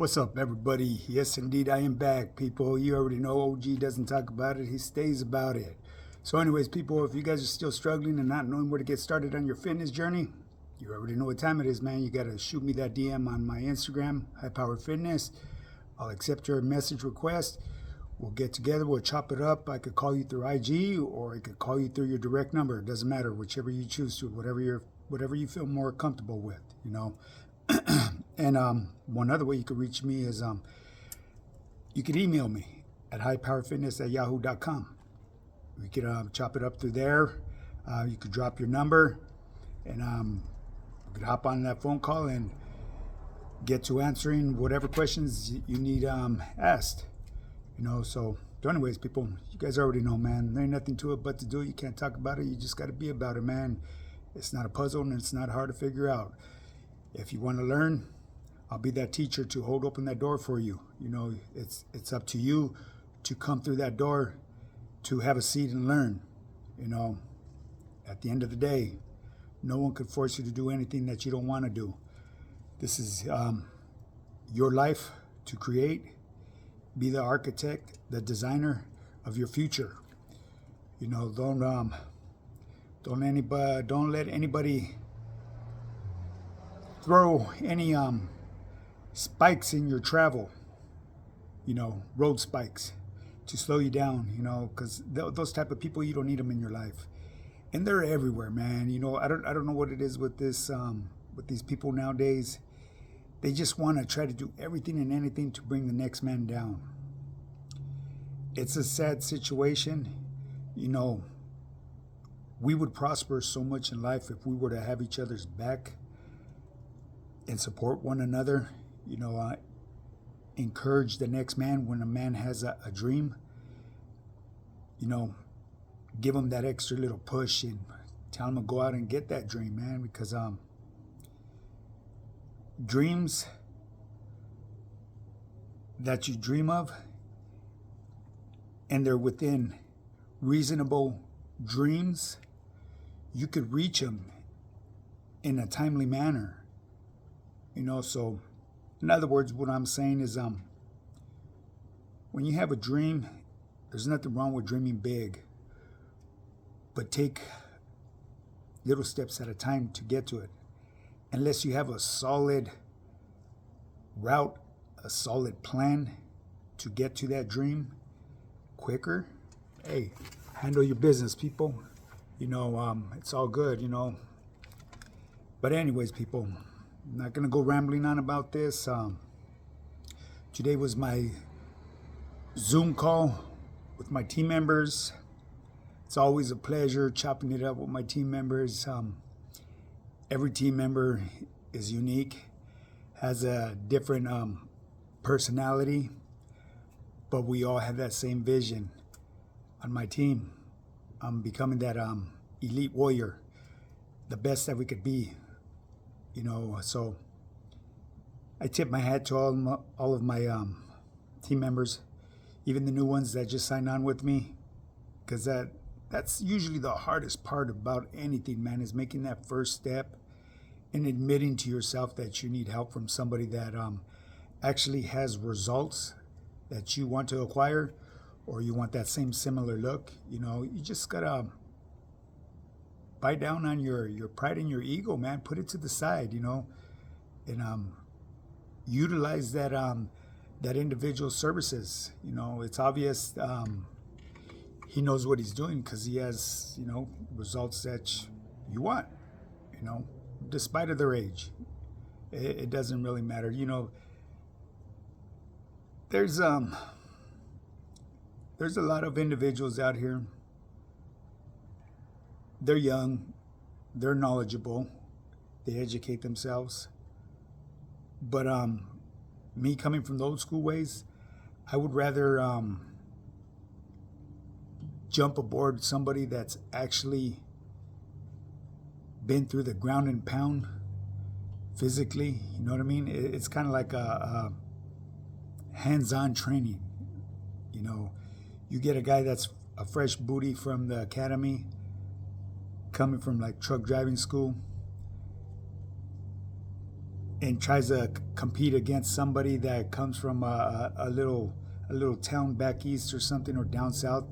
What's up, everybody? Yes, indeed, I am back, people. You already know OG doesn't talk about it, he stays about it. So anyways, people, if you guys are still struggling and not knowing where to get started on your fitness journey, you already know what time it is, man. You got to shoot me that DM on my Instagram, High Power Fitness. I'll accept your message request. We'll get together, we'll chop it up. I could call you through IG or I could call you through your direct number. It doesn't matter, whichever you choose to, whatever you feel more comfortable with, you know. And one other way you could reach me is you could email me at highpowerfitness@yahoo.com. We could chop it up through there. You could drop your number, and we could hop on that phone call and get to answering whatever questions you need asked. You know, so anyways, people, you guys already know, man. There ain't nothing to it but to do it. You can't talk about it. You just got to be about it, man. It's not a puzzle, and it's not hard to figure out. If you want to learn, I'll be that teacher to hold open that door for you. You know, it's up to you to come through that door, to have a seat and learn. You know, at the end of the day, no one can force you to do anything that you don't want to do. This is your life to create. Be the architect, the designer of your future. You know, don't let anybody throw any spikes in your travel, you know, road spikes to slow you down, you know, because those type of people, you don't need them in your life. And they're everywhere, man. You know, I don't know what it is with this with these people nowadays. They just want to try to do everything and anything to bring the next man down. It's a sad situation. You know, we would prosper so much in life if we were to have each other's back and support one another. You know, encourage the next man when a man has a dream. You know, give him that extra little push and tell him to go out and get that dream, man, because dreams that you dream of and they're within reasonable dreams, you could reach them in a timely manner. You know, so in other words, what I'm saying is when you have a dream, there's nothing wrong with dreaming big, but take little steps at a time to get to it. Unless you have a solid route, a solid plan to get to that dream quicker, hey, handle your business, people. You know, it's all good, you know. But anyways, people, I'm not going to go rambling on about this. Today was my Zoom call with my team members. It's always a pleasure chopping it up with my team members. Every team member is unique, has a different personality, but we all have that same vision. On my team, I'm becoming that elite warrior, the best that we could be. You know, so I tip my hat to all of my team members, even the new ones that just signed on with me, because that's usually the hardest part about anything, man, is making that first step and admitting to yourself that you need help from somebody that actually has results that you want to acquire, or you want that same similar look. You know, you just gotta bite down on your pride and your ego, man. Put it to the side, you know, and utilize that individual services. You know, it's obvious he knows what he's doing because he has, you know, results that you want, you know, despite of their age. It doesn't really matter. You know, there's a lot of individuals out here. They're young, they're knowledgeable, they educate themselves. But me coming from the old school ways, I would rather jump aboard somebody that's actually been through the ground and pound physically. You know what I mean? It's kind of like a hands-on training. You know, you get a guy that's a fresh booty from the academy, coming from like truck driving school, and tries to compete against somebody that comes from a little town back east or something, or down south,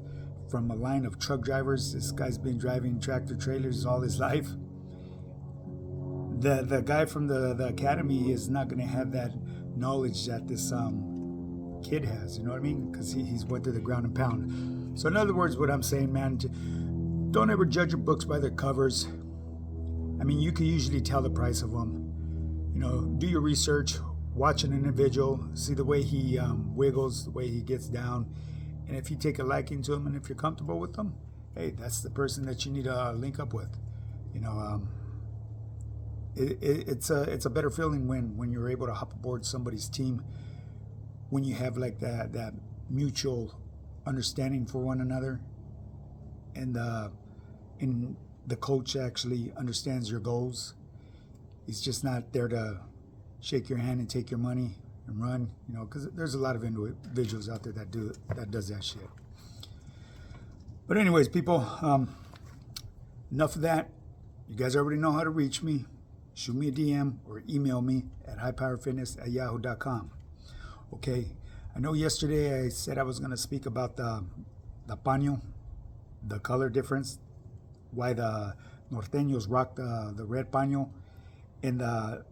from a line of truck drivers. This guy's been driving tractor trailers all his life. The guy from the academy is not going to have that knowledge that this kid has, you know what I mean? Because he's went through the ground and pound. So in other words, what I'm saying, man, don't ever judge your books by their covers. I mean, you can usually tell the price of them. You know, do your research, watch an individual, see the way he wiggles, the way he gets down. And if you take a liking to him and if you're comfortable with him, hey, that's the person that you need to link up with. You know, it's a better feeling when you're able to hop aboard somebody's team, when you have like that mutual understanding for one another, and the coach actually understands your goals. He's just not there to shake your hand and take your money and run, you know, because there's a lot of individuals out there that does that shit. But anyways, people, enough of that. You guys already know how to reach me. Shoot me a DM or email me at highpowerfitness@yahoo.com. Okay, I know yesterday I said I was going to speak about the paño, the color difference, why the norteños rock the red paño and the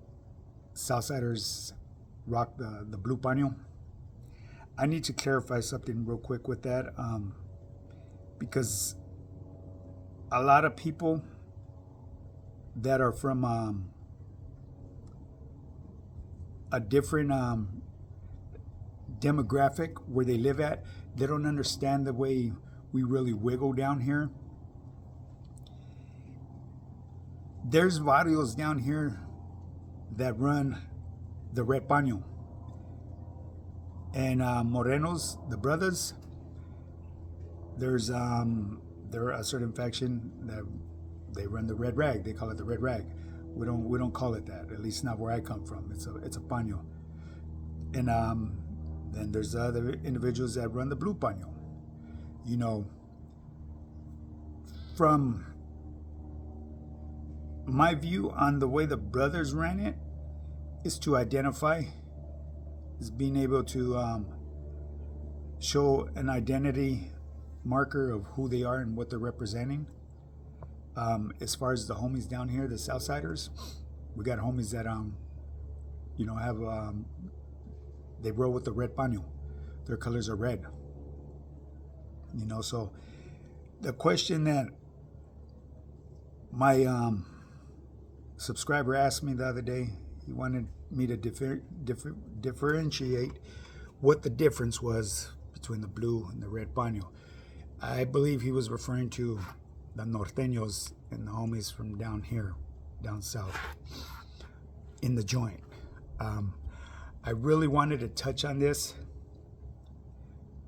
Southsiders rock the blue paño. I need to clarify something real quick with that, because a lot of people that are from a different demographic where they live at, they don't understand the way we really wiggle down here. There's barrios down here that run the red paño, and Morenos, the brothers, there's they're a certain faction that they run the red rag. They call it the red rag. We don't call it that, at least not where I come from. It's a paño. And then there's other individuals that run the blue paño. You know, from my view on the way the brothers ran it, is to identify, is being able to show an identity marker of who they are and what they're representing. As far as the homies down here, the Southsiders, we got homies that you know, have they roll with the red paño. Their colors are red. You know, so the question that my subscriber asked me the other day, he wanted me to differentiate what the difference was between the blue and the red paño. I believe he was referring to the norteños and the homies from down here, down south, in the joint. I really wanted to touch on this,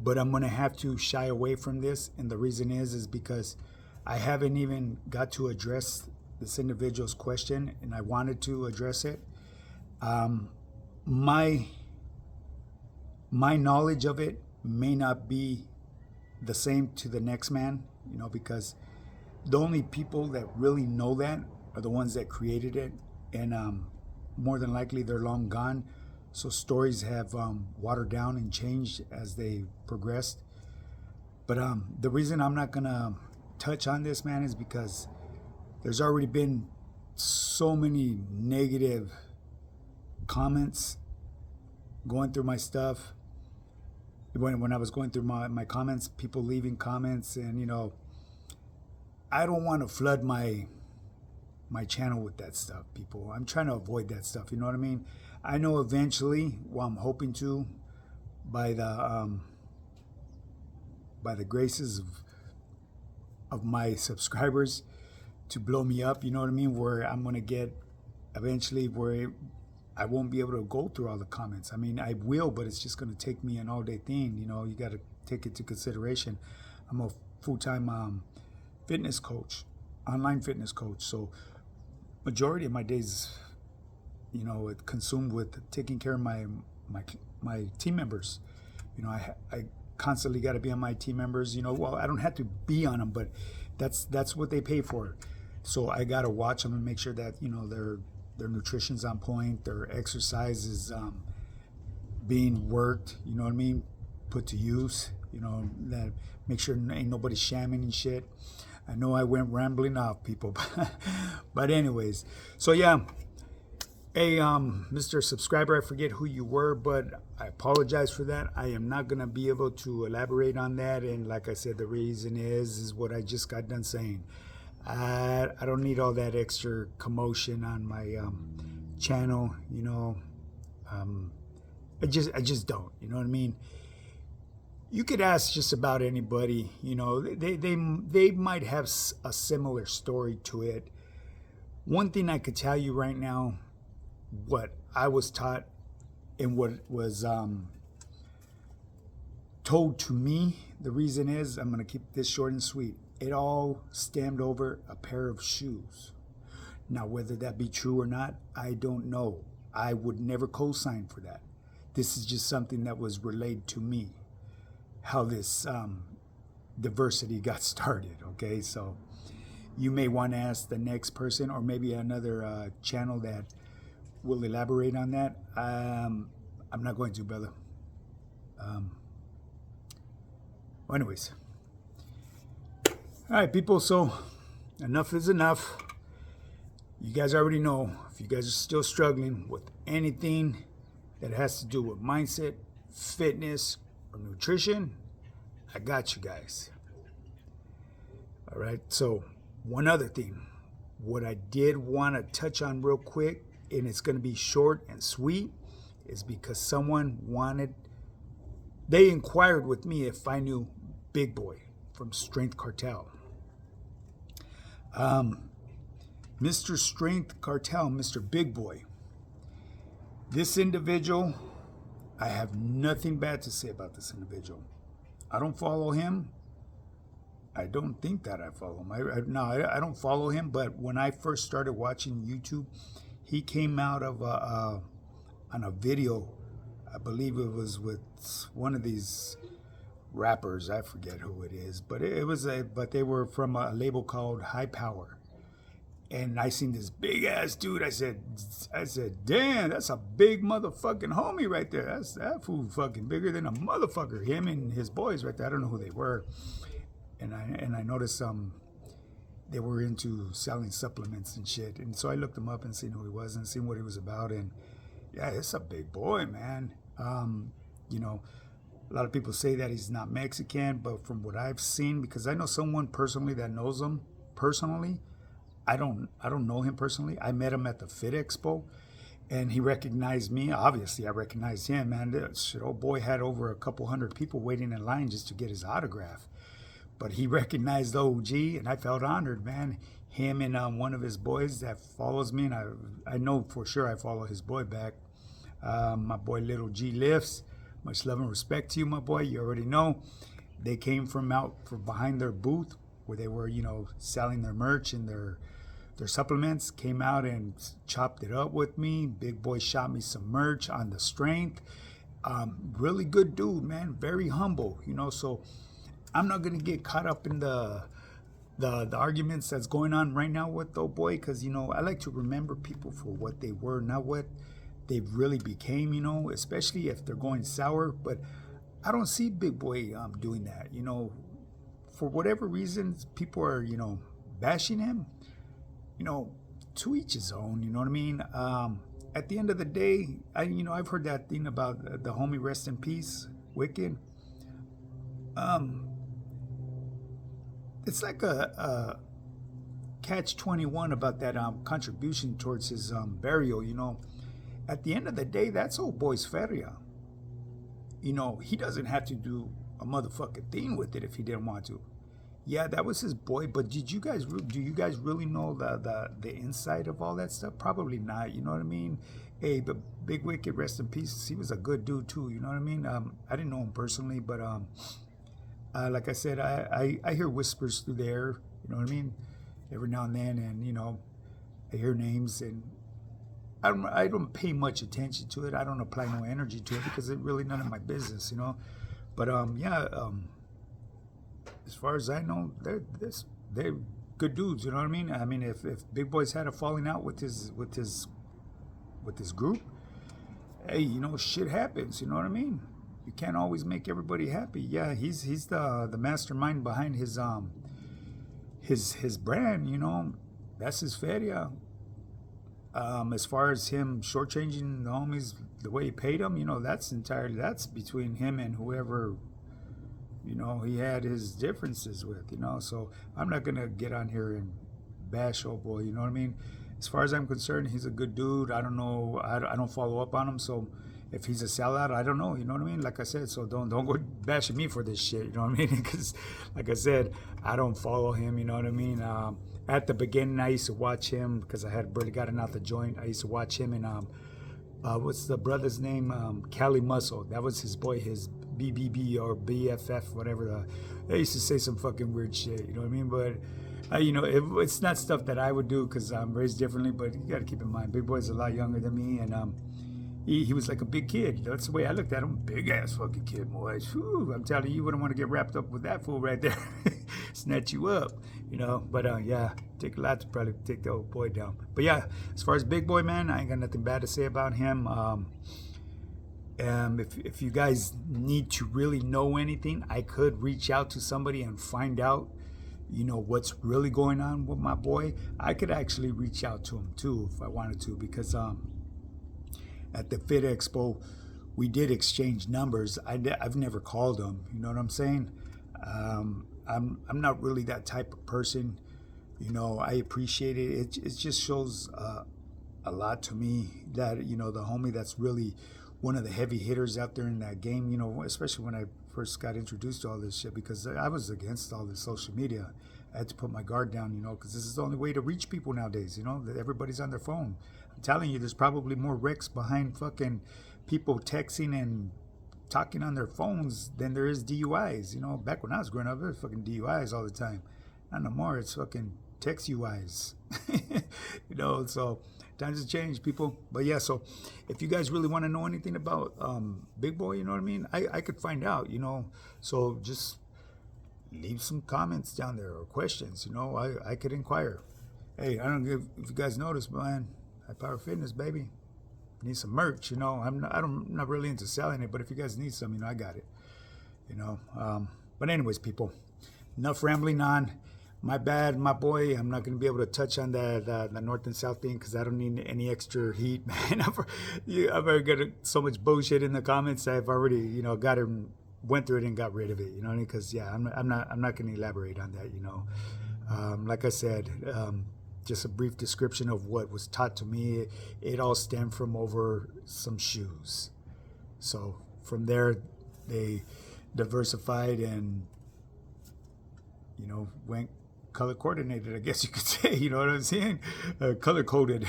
but I'm going to have to shy away from this. And the reason is because I haven't even got to address this individual's question, and I wanted to address it. My knowledge of it may not be the same to the next man, you know, because the only people that really know that are the ones that created it, and more than likely they're long gone. So stories have watered down and changed as they progressed. But the reason I'm not gonna touch on this, man, is because there's already been so many negative comments going through my stuff. When I was going through my comments, people leaving comments, and you know, I don't want to flood my channel with that stuff, people. I'm trying to avoid that stuff, you know what I mean? I know eventually, well, I'm hoping to, by the graces of my subscribers, to blow me up, you know what I mean? Where I'm gonna get eventually where I won't be able to go through all the comments. I mean, I will, but it's just gonna take me an all-day thing. You know, you got to take it to consideration. I'm a full-time fitness coach, online fitness coach. So majority of my days, you know, consumed with taking care of my team members. You know, I constantly got to be on my team members. You know, well, I don't have to be on them, but that's what they pay for. So I got to watch them and make sure that, you know, their nutrition's on point, their exercise is being worked, you know what I mean, put to use, you know, that make sure ain't nobody shamming and shit. I know I went rambling off, people, but anyways, so yeah. Hey, Mr. Subscriber, I forget who you were, but I apologize for that. I am not going to be able to elaborate on that. And like I said, the reason is what I just got done saying. I don't need all that extra commotion on my channel, you know. I just don't, you know what I mean? You could ask just about anybody, you know, they might have a similar story to it. One thing I could tell you right now, what I was taught and what was told to me, the reason is, I'm going to keep this short and sweet, it all stemmed over a pair of shoes. Now, whether that be true or not, I don't know. I would never co-sign for that. This is just something that was relayed to me, how this diversity got started, okay? So you may want to ask the next person, or maybe another channel that will elaborate on that. I'm not going to, brother. Well, anyways. All right, people, so enough is enough. You guys already know, if you guys are still struggling with anything that has to do with mindset, fitness, or nutrition, I got you guys. All right, so one other thing. What I did want to touch on real quick, and it's going to be short and sweet, is because someone they inquired with me if I knew Big Boy from Strength Cartel. Mr. Strength Cartel, Mr. Big Boy. This individual, I have nothing bad to say about this individual. I don't follow him. I don't think that I follow him. I don't follow him, but when I first started watching YouTube, he came out of on a video, I believe it was with one of these rappers, I forget who it is, but but they were from a label called High Power. And I seen this big ass dude. I said, damn, that's a big motherfucking homie right there. That fool fucking bigger than a motherfucker. Him and his boys right there. I don't know who they were. And I noticed they were into selling supplements and shit. And so I looked him up and seen who he was and seen what he was about. And yeah, it's a big boy, man. You know, a lot of people say that he's not Mexican, but from what I've seen, because I know someone personally that knows him personally. I don't know him personally. I met him at the Fit Expo, and he recognized me. Obviously, I recognized him, man. That old boy had over a couple hundred people waiting in line just to get his autograph. But he recognized the OG, and I felt honored, man. Him and one of his boys that follows me, and I know for sure I follow his boy back. My boy Little G Lifts. Much love and respect to you, my boy. You already know. They came from behind their booth where they were, you know, selling their merch and their supplements, came out and chopped it up with me. Big boy shot me some merch on the Strength. Really good dude, man. Very humble, you know. So I'm not gonna get caught up in the arguments that's going on right now with the boy, because you know I like to remember people for what they were, not what they really became. You know, especially if they're going sour. But I don't see Big Boy doing that. You know, for whatever reasons, people are bashing him. You know, to each his own, you know what I mean? At the end of the day, I've heard that thing about the homie, rest in peace, Wicked. It's like a catch-21 about that contribution towards his burial, you know. At the end of the day, that's old boy's feria. You know, he doesn't have to do a motherfucking thing with it if he didn't want to. Yeah, that was his boy, but do you guys really know the inside of all that stuff? Probably not, you know what I mean? Hey, but Big Wicked, rest in peace. He was a good dude too, you know what I mean? I didn't know him personally, but like I said, I hear whispers through the air, you know what I mean? Every now and then, and you know, I hear names, and I don't pay much attention to it. I don't apply no energy to it because it's really none of my business, you know? But as far as I know, they're good dudes. You know what I mean? I mean, if Big Boy's had a falling out with his with this group, hey, you know, shit happens. You know what I mean? You can't always make everybody happy. Yeah, he's the mastermind behind his brand. You know, that's his feria. As far as him shortchanging the homies the way he paid them, you know, that's between him and whoever, you know, he had his differences with, you know. So I'm not gonna get on here and bash old boy, you know what I mean? As far as I'm concerned, he's a good dude. I don't know, I don't follow up on him, so if he's a sellout, I don't know, you know what I mean? Like I said, so don't go bashing me for this shit, you know what I mean? Because like I said, I don't follow him, you know what I mean? At the beginning, I used to watch him because I had barely gotten out the joint. I used to watch him and what's the brother's name? Cali Muscle. That was his boy, his BBB or BFF, whatever. They used to say some fucking weird shit, you know what I mean? But you know, it's not stuff that I would do because I'm raised differently. But you got to keep in mind, Big Boy's a lot younger than me, and he was like a big kid. That's the way I looked at him. Big ass fucking kid, boy. Whew, I'm telling you, you wouldn't want to get wrapped up with that fool right there. Snatch you up, you know. But yeah, take a lot to probably take the old boy down. But yeah, as far as Big Boy, man, I ain't got nothing bad to say about him. If you guys need to really know anything, I could reach out to somebody and find out, you know, what's really going on with my boy. I could actually reach out to him too if I wanted to, because at the Fit Expo, we did exchange numbers. I've never called him. You know what I'm saying? I'm not really that type of person. You know, I appreciate it. It just shows a lot to me that, you know, the homie that's really one of the heavy hitters out there in that game, you know, especially when I first got introduced to all this shit, because I was against all this social media. I had to put my guard down, you know, because this is the only way to reach people nowadays, you know, that everybody's on their phone. I'm telling you, there's probably more wrecks behind fucking people texting and talking on their phones than there is DUIs. You know, back when I was growing up, there was fucking DUIs all the time. Not no more. It's fucking text UIs. You know, so times have changed, people. But yeah, so if you guys really want to know anything about Big Boy, you know what I mean, I could find out, you know. So just leave some comments down there or questions, you know. I could inquire. Hey, I don't give if you guys notice, man, High Power Fitness, baby. Need some merch, you know. I'm not really into selling it, but if you guys need some, you know, I got it, you know. But anyways, people, enough rambling on. My bad, my boy. I'm not going to be able to touch on the North and South thing because I don't need any extra heat, man. I've already got so much bullshit in the comments. I've already, you know, went through it and got rid of it, you know. Because yeah, I'm not going to elaborate on that, you know. Like I said, just a brief description of what was taught to me. It all stemmed from over some shoes. So from there, they diversified and, you know, went color coordinated, I guess you could say, you know what I'm saying? Color coded,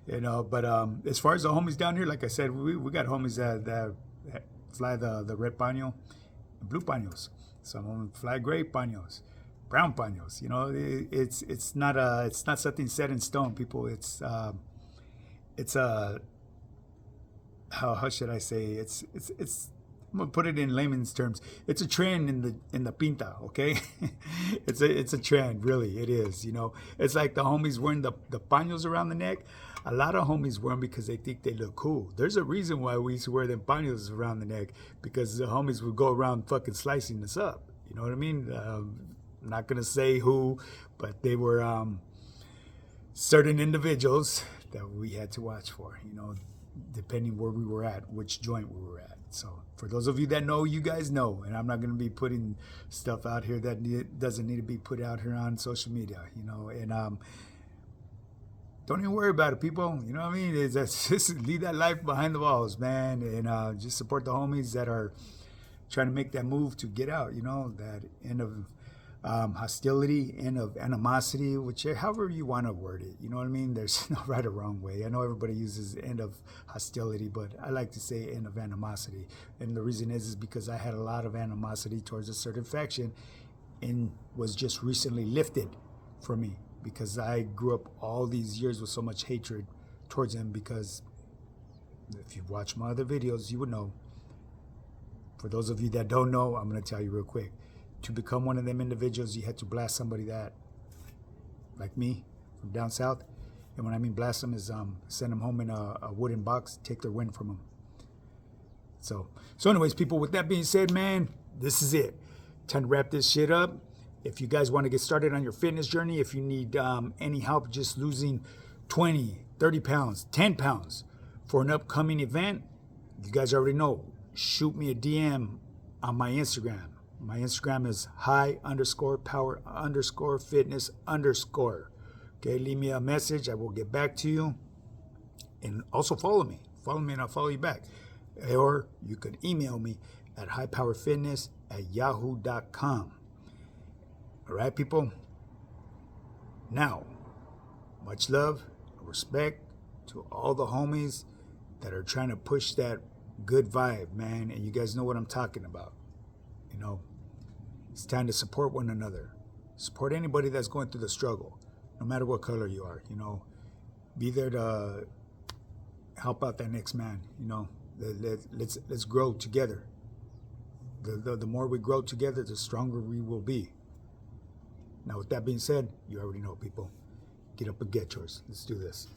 you know. But as far as the homies down here, like I said, we got homies that fly the red paño, blue paños. Some of them fly gray paños, brown paños. You know, it's not something set in stone, people. It's a how should I say? It's I'm gonna put it in layman's terms. It's a trend in the pinta, okay? it's a trend, really. It is, you know. It's like the homies wearing the paños around the neck. A lot of homies wear them because they think they look cool. There's a reason why we used to wear them paños around the neck, because the homies would go around fucking slicing us up. You know what I mean? I'm not gonna say who, but they were certain individuals that we had to watch for, you know, depending where we were at, which joint we were at. So for those of you that know, you guys know, and I'm not going to be putting stuff out here that doesn't need to be put out here on social media, you know. And don't even worry about it, people. You know what I mean? Just leave that life behind the walls, man, and just support the homies that are trying to make that move to get out. You know, that end of hostility, end of animosity, however you want to word it. You know what I mean? There's no right or wrong way. I know everybody uses end of hostility, but I like to say end of animosity. And the reason is because I had a lot of animosity towards a certain faction and was just recently lifted from me, because I grew up all these years with so much hatred towards them. Because if you've watched my other videos, you would know. For those of you that don't know, I'm going to tell you real quick. To become one of them individuals, you had to blast somebody that, like me, from down south. And when I mean blast them is send them home in a wooden box, take their wind from them. So anyways, people, with that being said, man, this is it. Time to wrap this shit up. If you guys want to get started on your fitness journey, if you need any help just losing 20, 30 pounds, 10 pounds for an upcoming event, you guys already know. Shoot me a DM on my Instagram. My Instagram is high_power_fitness_. Okay, leave me a message. I will get back to you. And also follow me. Follow me and I'll follow you back. Or you could email me at highpowerfitness@yahoo.com. All right, people? Now, much love, respect to all the homies that are trying to push that good vibe, man. And you guys know what I'm talking about. You know, it's time to support one another. Support anybody that's going through the struggle, no matter what color you are. You know, be there to help out that next man. You know, let's grow together. The more we grow together, the stronger we will be. Now, with that being said, you already know, people. Get up and get yours. Let's do this.